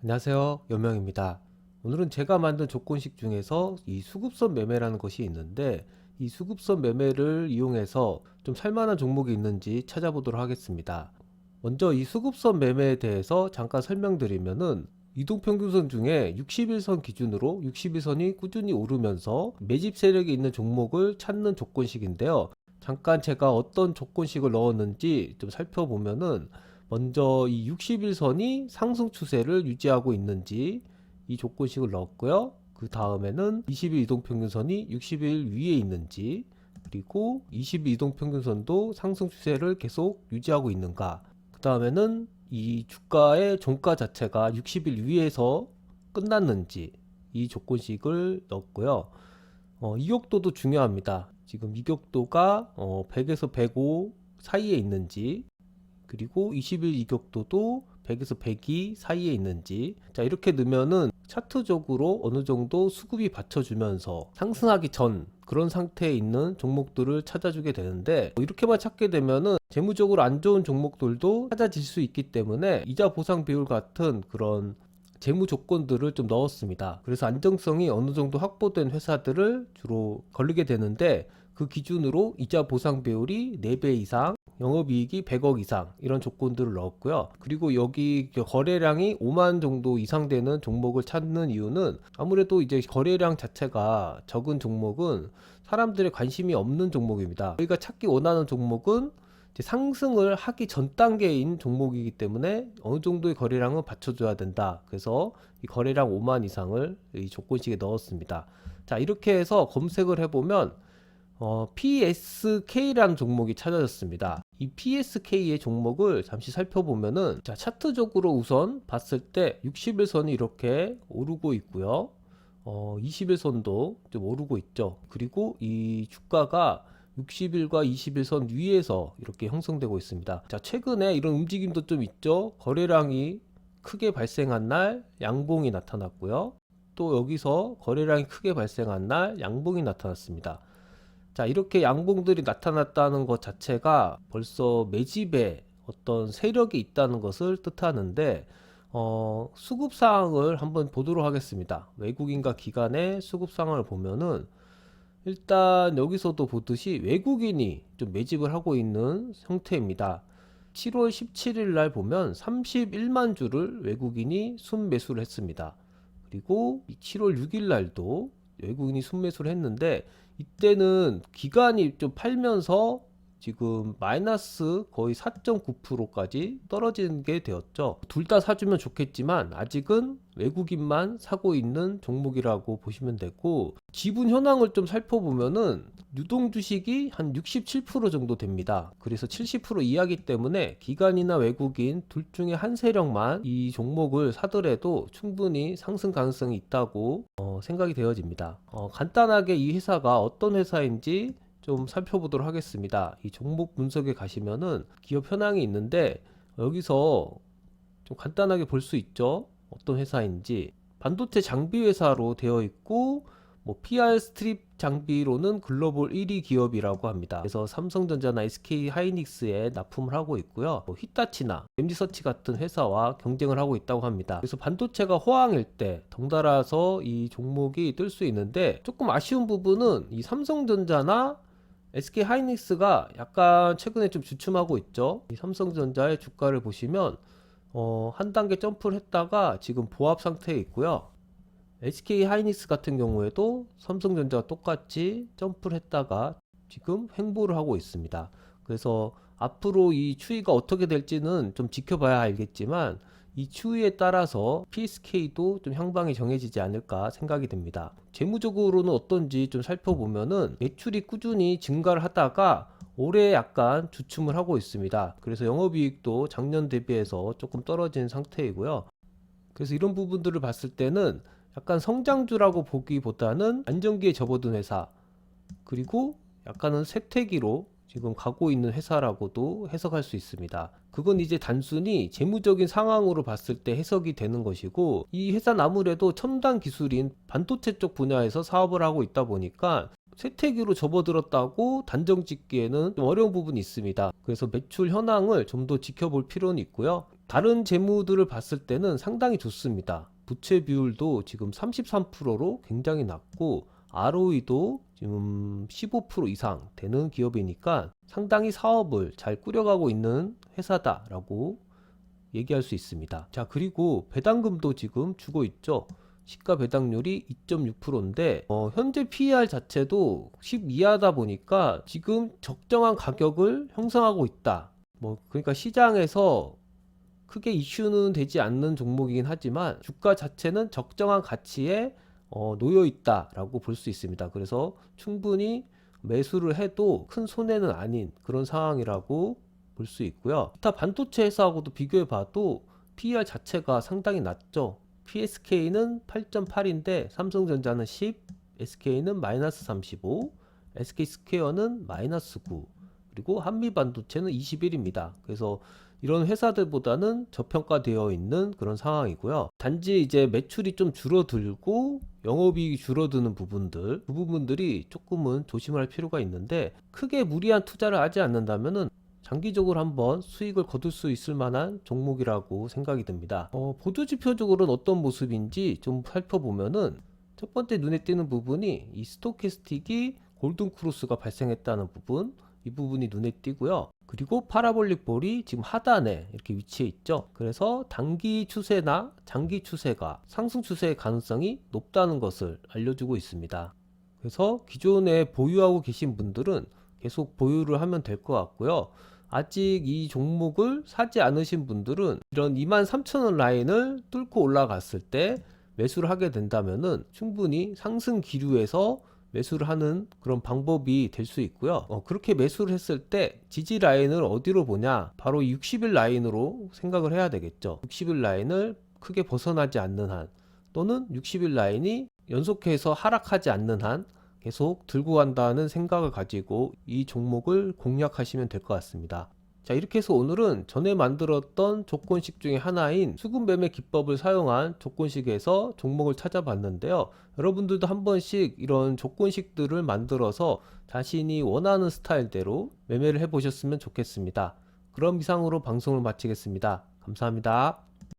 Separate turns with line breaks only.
안녕하세요. 여명입니다. 오늘은 제가 만든 조건식 중에서 이 수급선 매매라는 것이 있는데, 이 수급선 매매를 이용해서 좀 살만한 종목이 있는지 찾아보도록 하겠습니다. 먼저 이 수급선 매매에 대해서 잠깐 설명드리면은, 이동평균선 중에 60일선 기준으로 60일선이 꾸준히 오르면서 매집 세력이 있는 종목을 찾는 조건식인데요. 잠깐 제가 어떤 조건식을 넣었는지 좀 살펴보면은, 먼저 이 60일선이 상승 추세를 유지하고 있는지 이 조건식을 넣었고요. 그 다음에는 20일 이동평균선이 60일 위에 있는지, 그리고 20일 이동평균선도 상승 추세를 계속 유지하고 있는가, 그 다음에는 이 주가의 종가 자체가 60일 위에서 끝났는지 이 조건식을 넣었고요. 이격도도 중요합니다. 지금 이격도가 100에서 105 사이에 있는지, 그리고 20일 이격도도 100에서 102 사이에 있는지. 자, 이렇게 넣으면은 차트적으로 어느 정도 수급이 받쳐주면서 상승하기 전 그런 상태에 있는 종목들을 찾아주게 되는데, 이렇게만 찾게 되면은 재무적으로 안 좋은 종목들도 찾아질 수 있기 때문에 이자 보상 비율 같은 그런 재무 조건들을 좀 넣었습니다. 그래서 안정성이 어느 정도 확보된 회사들을 주로 걸리게 되는데, 그 기준으로 이자 보상 비율이 4배 이상, 영업이익이 100억 이상, 이런 조건들을 넣었고요. 그리고 여기 거래량이 5만 정도 이상 되는 종목을 찾는 이유는, 아무래도 이제 거래량 자체가 적은 종목은 사람들의 관심이 없는 종목입니다. 저희가 찾기 원하는 종목은 이제 상승을 하기 전 단계인 종목이기 때문에 어느 정도의 거래량은 받쳐줘야 된다. 그래서 이 거래량 5만 이상을 이 조건식에 넣었습니다. 자, 이렇게 해서 검색을 해보면 PSK라는 종목이 찾아졌습니다. 이 PSK의 종목을 잠시 살펴보면은, 자, 차트적으로 우선 봤을 때 60일선이 이렇게 오르고 있고요. 20일선도 좀 오르고 있죠. 그리고 이 주가가 60일과 20일선 위에서 이렇게 형성되고 있습니다. 자, 최근에 이런 움직임도 좀 있죠. 거래량이 크게 발생한 날 양봉이 나타났고요. 또 여기서 거래량이 크게 발생한 날 양봉이 나타났습니다. 자, 이렇게 양봉들이 나타났다는 것 자체가 벌써 매집에 어떤 세력이 있다는 것을 뜻하는데, 수급 상황을 한번 보도록 하겠습니다. 외국인과 기관의 수급 상황을 보면은, 일단 여기서도 보듯이 외국인이 좀 매집을 하고 있는 형태입니다. 7월 17일 날 보면 31만 주를 외국인이 순매수를 했습니다. 그리고 7월 6일 날도 외국인이 순매수를 했는데, 이때는 기관이 좀 팔면서 지금 마이너스 거의 4.9%까지 떨어지는 게 되었죠. 둘 다 사주면 좋겠지만 아직은 외국인만 사고 있는 종목이라고 보시면 되고, 지분 현황을 좀 살펴보면은 유동 주식이 한 67% 정도 됩니다. 그래서 70% 이하기 때문에 기관이나 외국인 둘 중에 한 세력만 이 종목을 사더라도 충분히 상승 가능성이 있다고 생각이 되어집니다. 간단하게 이 회사가 어떤 회사인지 좀 살펴보도록 하겠습니다. 이 종목 분석에 가시면은 기업 현황이 있는데, 여기서 좀 간단하게 볼 수 있죠. 어떤 회사인지. 반도체 장비 회사로 되어 있고, 뭐 PR 스트립 장비로는 글로벌 1위 기업이라고 합니다. 그래서 삼성전자나 SK 하이닉스에 납품을 하고 있고요. 뭐 히타치나 MD서치 같은 회사와 경쟁을 하고 있다고 합니다. 그래서 반도체가 호황일 때 덩달아서 이 종목이 뜰 수 있는데, 조금 아쉬운 부분은 이 삼성전자나 SK 하이닉스가 약간 최근에 좀 주춤하고 있죠. 이 삼성전자의 주가를 보시면 한 단계 점프를 했다가 지금 보합 상태에 있고요. SK 하이닉스 같은 경우에도 삼성전자와 똑같이 점프를 했다가 지금 횡보를 하고 있습니다. 그래서 앞으로 이 추이가 어떻게 될지는 좀 지켜봐야 알겠지만, 이 추이에 따라서 PSK도 좀 향방이 정해지지 않을까 생각이 듭니다. 재무적으로는 어떤지 좀 살펴보면은 매출이 꾸준히 증가를 하다가 올해 약간 주춤을 하고 있습니다. 그래서 영업이익도 작년 대비해서 조금 떨어진 상태이고요. 그래서 이런 부분들을 봤을 때는 약간 성장주라고 보기보다는 안정기에 접어든 회사, 그리고 약간은 쇠퇴기로 지금 가고 있는 회사라고도 해석할 수 있습니다. 그건 이제 단순히 재무적인 상황으로 봤을 때 해석이 되는 것이고, 이 회사는 아무래도 첨단 기술인 반도체 쪽 분야에서 사업을 하고 있다 보니까 쇠퇴기로 접어들었다고 단정 짓기에는 좀 어려운 부분이 있습니다. 그래서 매출 현황을 좀 더 지켜볼 필요는 있고요. 다른 재무들을 봤을 때는 상당히 좋습니다. 부채 비율도 지금 33%로 굉장히 낮고 ROE도 지금 15% 이상 되는 기업이니까 상당히 사업을 잘 꾸려가고 있는 회사다라고 얘기할 수 있습니다. 자, 그리고 배당금도 지금 주고 있죠. 시가 배당률이 2.6%인데 현재 PER 자체도 10 이하다 보니까 지금 적정한 가격을 형성하고 있다. 그러니까 시장에서 크게 이슈는 되지 않는 종목이긴 하지만 주가 자체는 적정한 가치에 놓여 있다라고 볼 수 있습니다. 그래서 충분히 매수를 해도 큰 손해는 아닌 그런 상황이라고 볼 수 있고요. 기타 반도체 회사하고도 비교해 봐도 PER 자체가 상당히 낮죠. PSK는 8.8인데 삼성전자는 10, SK는 마이너스 35, SK스퀘어는 마이너스 9, 그리고 한미반도체는 21입니다. 그래서 이런 회사들보다는 저평가되어 있는 그런 상황이고요. 단지 이제 매출이 좀 줄어들고 영업이익이 줄어드는 부분들, 그 부분들이 조금은 조심할 필요가 있는데 크게 무리한 투자를 하지 않는다면은 장기적으로 한번 수익을 거둘 수 있을 만한 종목이라고 생각이 듭니다. 보조지표적으로는 어떤 모습인지 좀 살펴보면은 첫 번째 눈에 띄는 부분이 이 스토캐스틱이 골든 크로스가 발생했다는 부분, 이 부분이 눈에 띄고요. 그리고 파라볼릭 볼이 지금 하단에 이렇게 위치해 있죠. 그래서 단기 추세나 장기 추세가 상승 추세의 가능성이 높다는 것을 알려주고 있습니다. 그래서 기존에 보유하고 계신 분들은 계속 보유를 하면 될 것 같고요. 아직 이 종목을 사지 않으신 분들은 이런 23,000원 라인을 뚫고 올라갔을 때 매수를 하게 된다면은 충분히 상승 기류에서 매수를 하는 그런 방법이 될 수 있고요. 그렇게 매수를 했을 때 지지 라인을 어디로 보냐? 바로 60일 라인으로 생각을 해야 되겠죠. 60일 라인을 크게 벗어나지 않는 한, 또는 60일 라인이 연속해서 하락하지 않는 한 계속 들고 간다는 생각을 가지고 이 종목을 공략하시면 될 것 같습니다. 자, 이렇게 해서 오늘은 전에 만들었던 조건식 중에 하나인 수급 매매 기법을 사용한 조건식에서 종목을 찾아봤는데요. 여러분들도 한 번씩 이런 조건식들을 만들어서 자신이 원하는 스타일대로 매매를 해보셨으면 좋겠습니다. 그럼 이상으로 방송을 마치겠습니다. 감사합니다.